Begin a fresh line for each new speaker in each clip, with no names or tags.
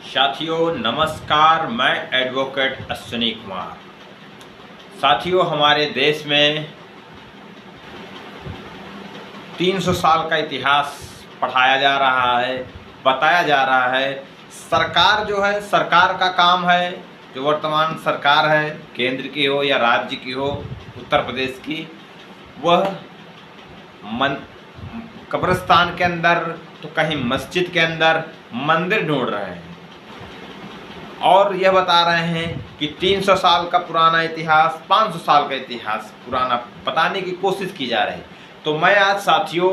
साथियों नमस्कार, मैं एडवोकेट अश्विनी कुमार। साथियों, हमारे देश में 300 साल का इतिहास पढ़ाया जा रहा है, बताया जा रहा है। सरकार जो है, सरकार का काम है, जो वर्तमान सरकार है, केंद्र की हो या राज्य की हो, उत्तर प्रदेश की, वह कब्रिस्तान के अंदर तो कहीं मस्जिद के अंदर मंदिर ढूंढ रहे हैं और यह बता रहे हैं कि 300 साल का पुराना इतिहास, 500 साल का इतिहास पुराना बताने की कोशिश की जा रही। तो मैं आज साथियों,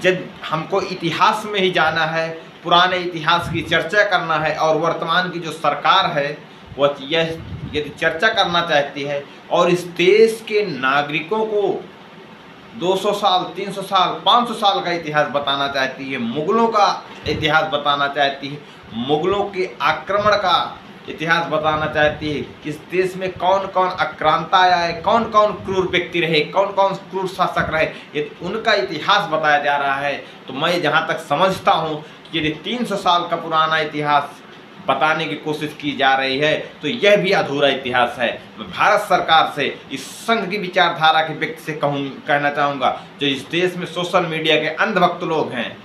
जब हमको इतिहास में ही जाना है, पुराने इतिहास की चर्चा करना है और वर्तमान की जो सरकार है वह यह यदि चर्चा करना चाहती है और इस देश के नागरिकों को 200 साल, 300 साल, 500 साल का इतिहास बताना चाहती है, मुगलों का इतिहास बताना चाहती है, मुगलों के आक्रमण का इतिहास बताना चाहती है, इस देश में कौन कौन आक्रांता आए, कौन कौन क्रूर व्यक्ति रहे, कौन कौन क्रूर शासक रहे, यदि उनका इतिहास बताया जा रहा है। तो मैं जहाँ तक समझता हूँ कि यदि 300 साल का पुराना इतिहास बताने की कोशिश की जा रही है तो यह भी अधूरा इतिहास है। मैं भारत सरकार से, इस संघ की विचारधारा के व्यक्ति से कहना चाहूँगा, जो इस देश में सोशल मीडिया के अंधभक्त लोग हैं,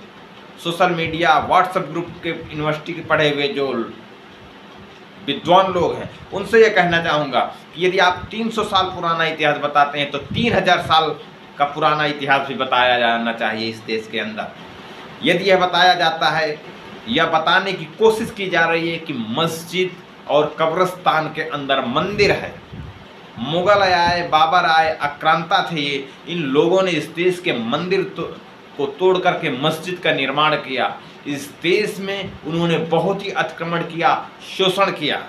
सोशल मीडिया, व्हाट्सएप ग्रुप के यूनिवर्सिटी के पढ़े हुए जो विद्वान लोग हैं, उनसे यह कहना चाहूँगा कि यदि आप 300 साल पुराना इतिहास बताते हैं तो 3000 साल का पुराना इतिहास भी बताया जाना चाहिए इस देश के अंदर। यदि यह बताया जाता है, यह बताने की कोशिश की जा रही है कि मस्जिद और कब्रिस्तान के अंदर मंदिर है, मुगल आए, बाबर आए, आक्रांता थे ये, इन लोगों ने इस देश के मंदिर को तोड़ करके मस्जिद का निर्माण किया। इस देश में उन्होंने बहुत ही अतिक्रमण किया, शोषण किया।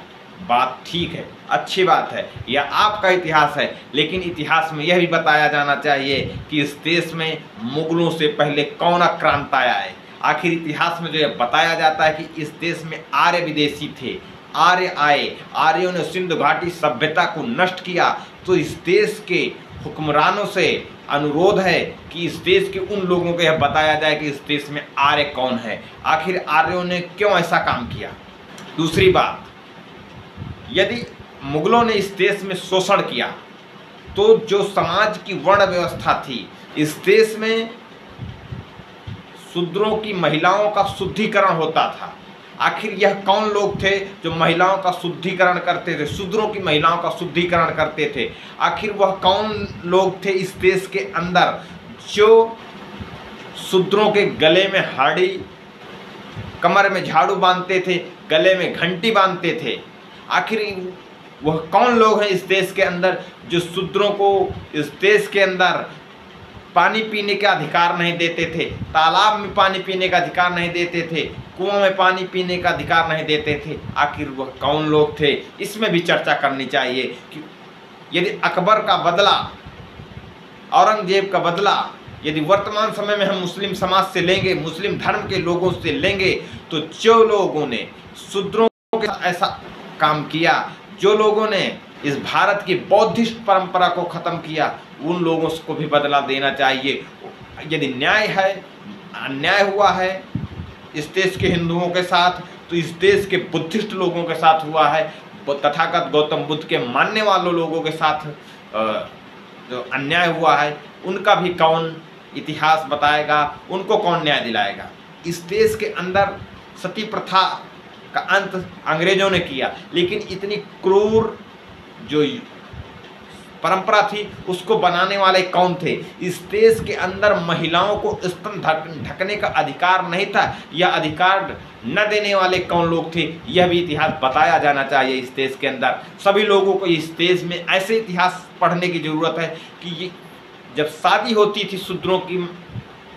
बात ठीक है, अच्छी बात है, यह आपका इतिहास है, लेकिन इतिहास में यह भी बताया जाना चाहिए कि इस देश में मुगलों से पहले कौन आक्रांता आए। आखिर इतिहास में जो यह बताया जाता है कि इस देश में आर्य विदेशी थे, आर्य आए, आर्यों ने सिंधु घाटी सभ्यता को नष्ट किया। तो इस देश के हुक्मरानों से अनुरोध है कि इस देश के उन लोगों को यह बताया जाए कि इस देश में आर्य कौन है, आखिर आर्यों ने क्यों ऐसा काम किया। दूसरी बात, यदि मुगलों ने इस देश में शोषण किया तो जो समाज की वर्ण व्यवस्था थी, इस देश में शूद्रों की महिलाओं का शुद्धिकरण होता था। आखिर यह कौन लोग थे जो महिलाओं का शुद्धिकरण करते थे, शूद्रों की महिलाओं का शुद्धिकरण करते थे? आखिर वह कौन लोग थे इस देश के अंदर जो शूद्रों के गले में हाड़ी, कमर में झाड़ू बांधते थे, गले में घंटी बांधते थे? आखिर वह कौन लोग हैं इस देश के अंदर जो शूद्रों को इस देश के अंदर पानी पीने का अधिकार नहीं देते थे, तालाब में पानी पीने का अधिकार नहीं देते थे, कुआं में पानी पीने का अधिकार नहीं देते थे? आखिर वह कौन लोग थे? इसमें भी चर्चा करनी चाहिए कि यदि अकबर का बदला, औरंगजेब का बदला यदि वर्तमान समय में हम मुस्लिम समाज से लेंगे, मुस्लिम धर्म के लोगों से लेंगे, तो जो लोगों ने शूद्रों के साथ ऐसा काम किया, जो लोगों ने इस भारत की बौद्धिस्ट परंपरा को ख़त्म किया, उन लोगों को भी बदला देना चाहिए। यदि न्याय है, अन्याय हुआ है इस देश के हिंदुओं के साथ, तो इस देश के बुद्धिस्ट लोगों के साथ हुआ है, तथागत गौतम बुद्ध के मानने वालों लोगों के साथ जो अन्याय हुआ है, उनका भी कौन इतिहास बताएगा, उनको कौन न्याय दिलाएगा? इस देश के अंदर सती प्रथा का अंत अंग्रेजों ने किया, लेकिन इतनी क्रूर जो परंपरा थी उसको बनाने वाले कौन थे? इस देश के अंदर महिलाओं को स्तन ढकने का अधिकार नहीं था, यह अधिकार न देने वाले कौन लोग थे? यह भी इतिहास बताया जाना चाहिए इस देश के अंदर। सभी लोगों को इस देश में ऐसे इतिहास पढ़ने की ज़रूरत है कि जब शादी होती थी शूद्रों की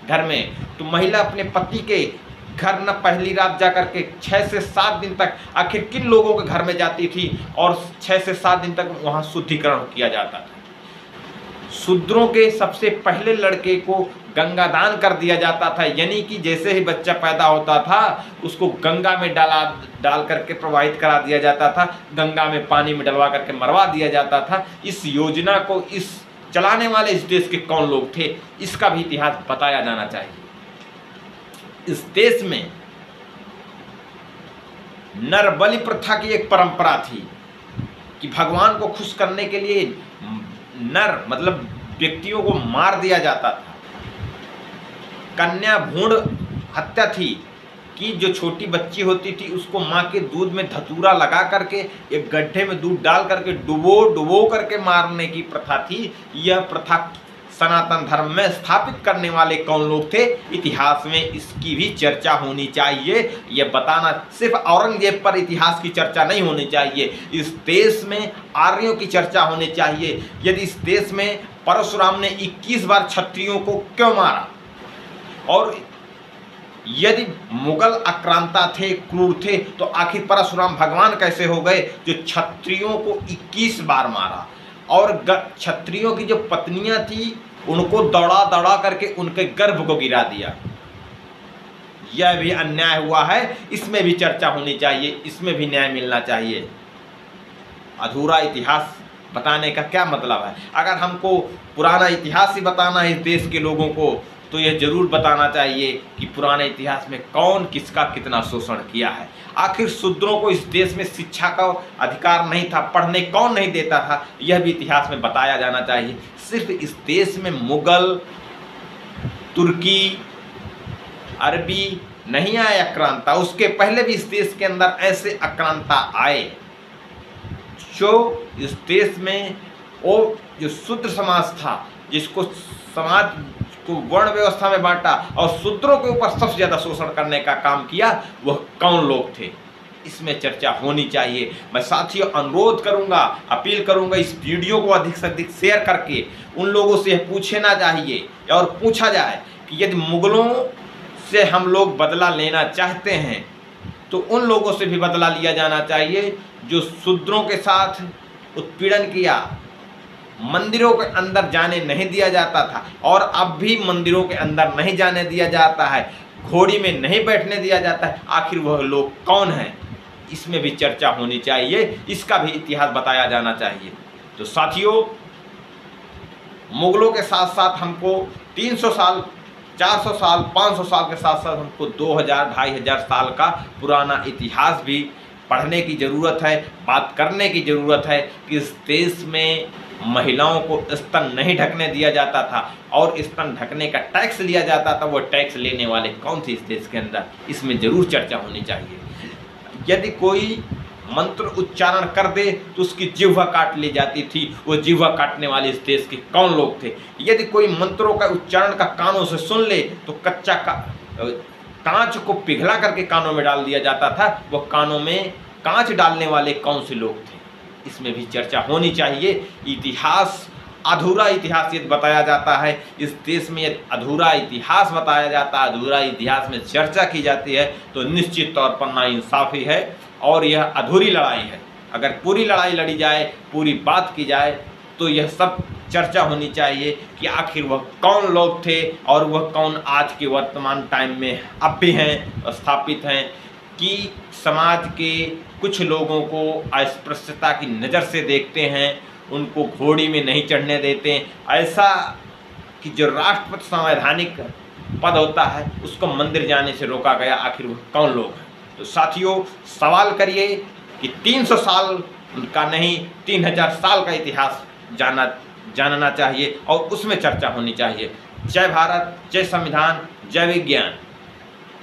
घर में, तो महिला अपने पति के घर न पहली रात जाकर के 6 से 7 दिन तक आखिर किन लोगों के घर में जाती थी और 6 से 7 दिन तक वहाँ शुद्धिकरण किया जाता था। शूद्रों के सबसे पहले लड़के को गंगादान कर दिया जाता था, यानी कि जैसे ही बच्चा पैदा होता था उसको गंगा में डाल करके प्रवाहित करा दिया जाता था, गंगा में पानी में डलवा करके मरवा दिया जाता था। इस योजना को इस चलाने वाले इस देश के कौन लोग थे, इसका भी इतिहास बताया जाना चाहिए। इस देश में नर बलि प्रथा की एक परंपरा थी कि भगवान को खुश करने के लिए नर मतलब व्यक्तियों को मार दिया जाता था। कन्या भ्रूण हत्या थी कि जो छोटी बच्ची होती थी उसको माँ के दूध में धतूरा लगा करके एक गड्ढे में दूध डाल करके डुबो करके मारने की प्रथा थी। यह प्रथा सनातन धर्म में स्थापित करने वाले कौन लोग थे, इतिहास में इसकी भी चर्चा होनी चाहिए। यह बताना, सिर्फ औरंगजेब पर इतिहास की चर्चा नहीं होनी चाहिए, इस देश में आर्यों की चर्चा होनी चाहिए। यदि इस देश में परशुराम ने 21 बार क्षत्रियों को क्यों मारा, और यदि मुगल आक्रांता थे, क्रूर थे, तो आखिर परशुराम भगवान कैसे हो गए जो क्षत्रियों को 21 बार मारा। और क्षत्रियों की जो पत्नियां थी उनको दौड़ा दौड़ा करके उनके गर्भ को गिरा दिया। यह भी अन्याय हुआ है, इसमें भी चर्चा होनी चाहिए, इसमें भी न्याय मिलना चाहिए। अधूरा इतिहास बताने का क्या मतलब है? अगर हमको पुराना इतिहास ही बताना है इस देश के लोगों को, तो यह जरूर बताना चाहिए कि पुराने इतिहास में कौन किसका कितना शोषण किया है। आखिर शूद्रों को इस देश में शिक्षा का अधिकार नहीं था, पढ़ने कौन नहीं देता था, यह भी इतिहास में बताया जाना चाहिए। सिर्फ इस देश में मुगल, तुर्की, अरबी नहीं आए आक्रांता, उसके पहले भी इस देश के अंदर ऐसे आक्रांता आए जो इस देश में वो जो शूद्र समाज था, जिसको समाज को वर्ण व्यवस्था में बांटा और शूद्रों के ऊपर सबसे ज्यादा शोषण करने का काम किया, वह कौन लोग थे, इसमें चर्चा होनी चाहिए। मैं साथियों अनुरोध करूंगा, अपील करूंगा, इस वीडियो को अधिक से अधिक शेयर करके उन लोगों से पूछना चाहिए और पूछा जाए कि यदि मुगलों से हम लोग बदला लेना चाहते हैं तो उन लोगों से भी बदला लिया जाना चाहिए जो शूद्रों के साथ उत्पीड़न किया, मंदिरों के अंदर जाने नहीं दिया जाता था और अब भी मंदिरों के अंदर नहीं जाने दिया जाता है, घोड़ी में नहीं बैठने दिया जाता है। आखिर वह लोग कौन हैं, इसमें भी चर्चा होनी चाहिए, इसका भी इतिहास बताया जाना चाहिए। तो साथियों, मुगलों के साथ साथ हमको 300 साल, 400 साल, 500 साल के साथ साथ हमको 2000, 2500 साल का पुराना इतिहास भी पढ़ने की ज़रूरत है, बात करने की ज़रूरत है कि इस देश में महिलाओं को स्तन नहीं ढकने दिया जाता था और स्तन ढकने का टैक्स लिया जाता था। वो टैक्स लेने वाले कौन थे इस देश के अंदर, इसमें ज़रूर चर्चा होनी चाहिए। यदि कोई मंत्र उच्चारण कर दे तो उसकी जिह्वा काट ली जाती थी, वो जिह्वा काटने वाले इस देश के कौन लोग थे। यदि कोई मंत्रों का उच्चारण का कानों से सुन ले तो कच्चा कांच को पिघला करके कानों में डाल दिया जाता था, वो कानों में कांच डालने वाले कौन से लोग थे, इसमें भी चर्चा होनी चाहिए। इतिहास, अधूरा इतिहास यदि बताया जाता है इस देश में, यदि अधूरा इतिहास बताया जाता है, अधूरा इतिहास में चर्चा की जाती है तो निश्चित तौर पर नाइंसाफ़ी है और यह अधूरी लड़ाई है। अगर पूरी लड़ाई लड़ी जाए, पूरी बात की जाए तो यह सब चर्चा होनी चाहिए कि आखिर वह कौन लोग थे और वह कौन आज के वर्तमान टाइम में अब भी हैं, स्थापित हैं, कि समाज के कुछ लोगों को अस्पृश्यता की नज़र से देखते हैं, उनको घोड़ी में नहीं चढ़ने देते। ऐसा कि जो राष्ट्रपति संवैधानिक पद होता है उसको मंदिर जाने से रोका गया, आखिर वह कौन लोग हैं। तो साथियों, सवाल करिए कि 300 साल का नहीं 3000 साल का इतिहास जानना चाहिए और उसमें चर्चा होनी चाहिए। जय भारत, जय संविधान, जय विज्ञान।